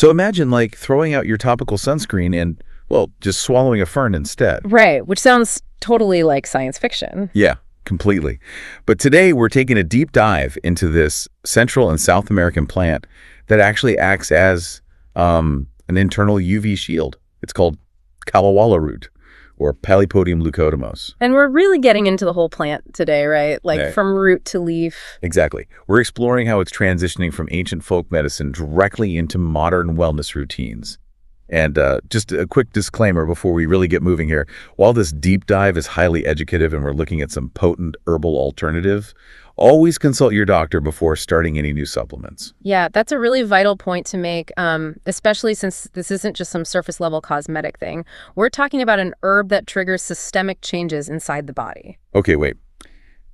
So imagine like throwing out your topical sunscreen and, well, just swallowing a fern instead. Right, which sounds totally like science fiction. Yeah, completely. But today we're taking a deep dive into this Central and South American plant that actually acts as an internal UV shield. It's called Kalawalla root, or Polypodium leucotomos. And we're really getting into the whole plant today, right? Like Yeah. from root to leaf. Exactly. We're exploring how it's transitioning from ancient folk medicine directly into modern wellness routines. And just a quick disclaimer before we really get moving here. While this deep dive is highly educative and we're looking at some potent herbal alternative, always consult your doctor before starting any new supplements. Yeah, that's a really vital point to make, especially since this isn't just some surface level cosmetic thing. We're talking about an herb that triggers systemic changes inside the body. Okay, wait.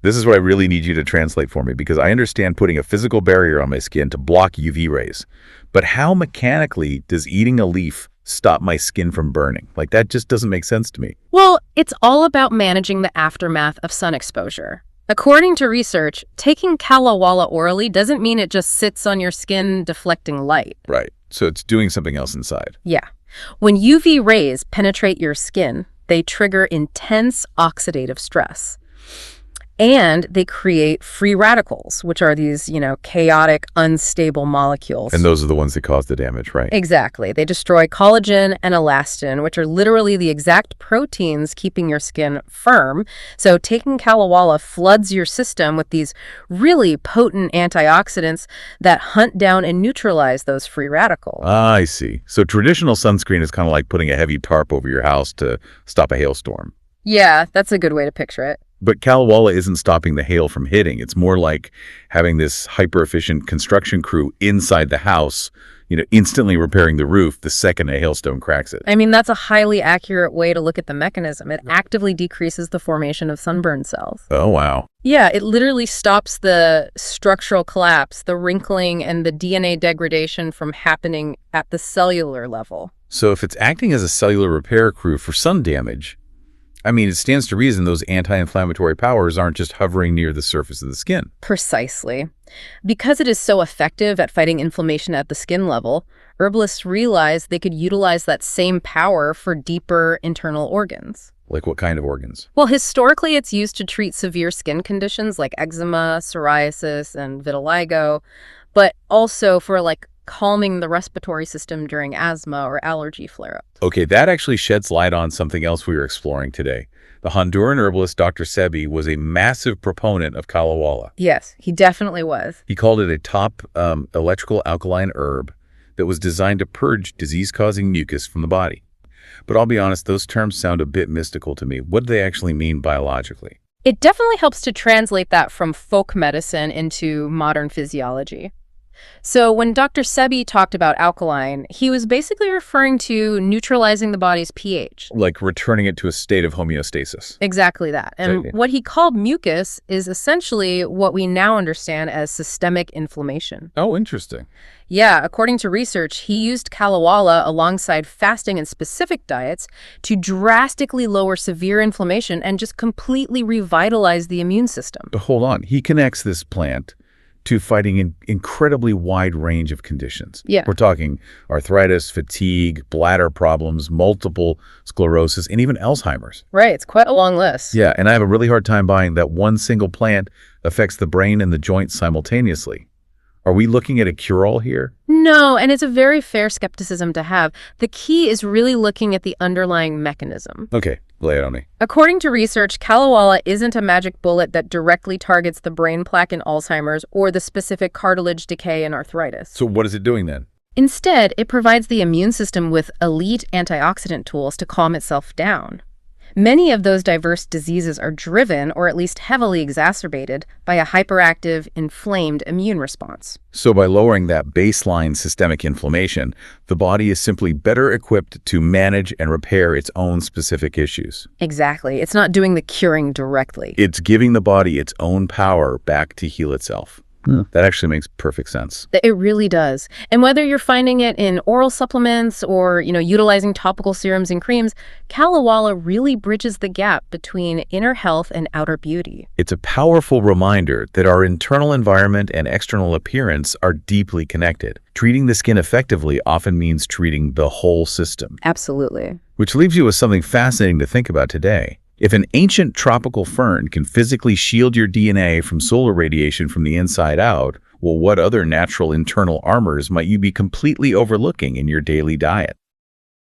This is what I really need you to translate for me, because I understand putting a physical barrier on my skin to block UV rays. But how mechanically does eating a leaf stop my skin from burning? Like, that just doesn't make sense to me. Well, it's all about managing the aftermath of sun exposure. According to research, taking Kalawalla orally doesn't mean it just sits on your skin deflecting light. Right. So it's doing something else inside. Yeah. When UV rays penetrate your skin, they trigger intense oxidative stress. And they create free radicals, which are these, chaotic, unstable molecules. And those are the ones that cause the damage, right? Exactly. They destroy collagen and elastin, which are literally the exact proteins keeping your skin firm. So taking Kalawalla floods your system with these really potent antioxidants that hunt down and neutralize those free radicals. I see. So traditional sunscreen is kind of like putting a heavy tarp over your house to stop a hailstorm. Yeah, that's a good way to picture it. But Kalawalla isn't stopping the hail from hitting. It's more like having this hyper-efficient construction crew inside the house, instantly repairing the roof the second a hailstone cracks it. I mean, that's a highly accurate way to look at the mechanism. It actively decreases the formation of sunburn cells. Oh, wow. Yeah, it literally stops the structural collapse, the wrinkling, and the DNA degradation from happening at the cellular level. So if it's acting as a cellular repair crew for sun damage, I mean, it stands to reason those anti-inflammatory powers aren't just hovering near the surface of the skin. Precisely. Because it is so effective at fighting inflammation at the skin level, herbalists realized they could utilize that same power for deeper internal organs. Like what kind of organs? Well, historically, it's used to treat severe skin conditions like eczema, psoriasis, and vitiligo, but also for calming the respiratory system during asthma or allergy flare-ups. Okay, that actually sheds light on something else we were exploring today. The Honduran herbalist Dr. Sebi was a massive proponent of Kalawalla. Yes, he definitely was. He called it a top electrical alkaline herb that was designed to purge disease-causing mucus from the body. But I'll be honest, those terms sound a bit mystical to me. What do they actually mean biologically? It definitely helps to translate that from folk medicine into modern physiology. So when Dr. Sebi talked about alkaline, he was basically referring to neutralizing the body's pH. Like returning it to a state of homeostasis. Exactly that. And Okay. what he called mucus is essentially what we now understand as systemic inflammation. Oh, interesting. Yeah, according to research, he used Kalawalla alongside fasting and specific diets to drastically lower severe inflammation and just completely revitalize the immune system. But hold on. He connects this plant to fighting an incredibly wide range of conditions. Yeah. We're talking arthritis, fatigue, bladder problems, multiple sclerosis, and even Alzheimer's. Right, it's quite a long list. Yeah, and I have a really hard time buying that one single plant affects the brain and the joints simultaneously. Are we looking at a cure-all here? No, and it's a very fair skepticism to have. The key is really looking at the underlying mechanism. Okay, lay it on me. According to research, Kalawalla isn't a magic bullet that directly targets the brain plaque in Alzheimer's or the specific cartilage decay in arthritis. So what is it doing then? Instead, it provides the immune system with elite antioxidant tools to calm itself down. Many of those diverse diseases are driven, or at least heavily exacerbated, by a hyperactive, inflamed immune response. So by lowering that baseline systemic inflammation, the body is simply better equipped to manage and repair its own specific issues. Exactly. It's not doing the curing directly. It's giving the body its own power back to heal itself. That actually makes perfect sense. It really does. And whether you're finding it in oral supplements or, utilizing topical serums and creams, Kalawalla really bridges the gap between inner health and outer beauty. It's a powerful reminder that our internal environment and external appearance are deeply connected. Treating the skin effectively often means treating the whole system. Absolutely. Which leaves you with something fascinating to think about today. If an ancient tropical fern can physically shield your DNA from solar radiation from the inside out, well, what other natural internal armors might you be completely overlooking in your daily diet?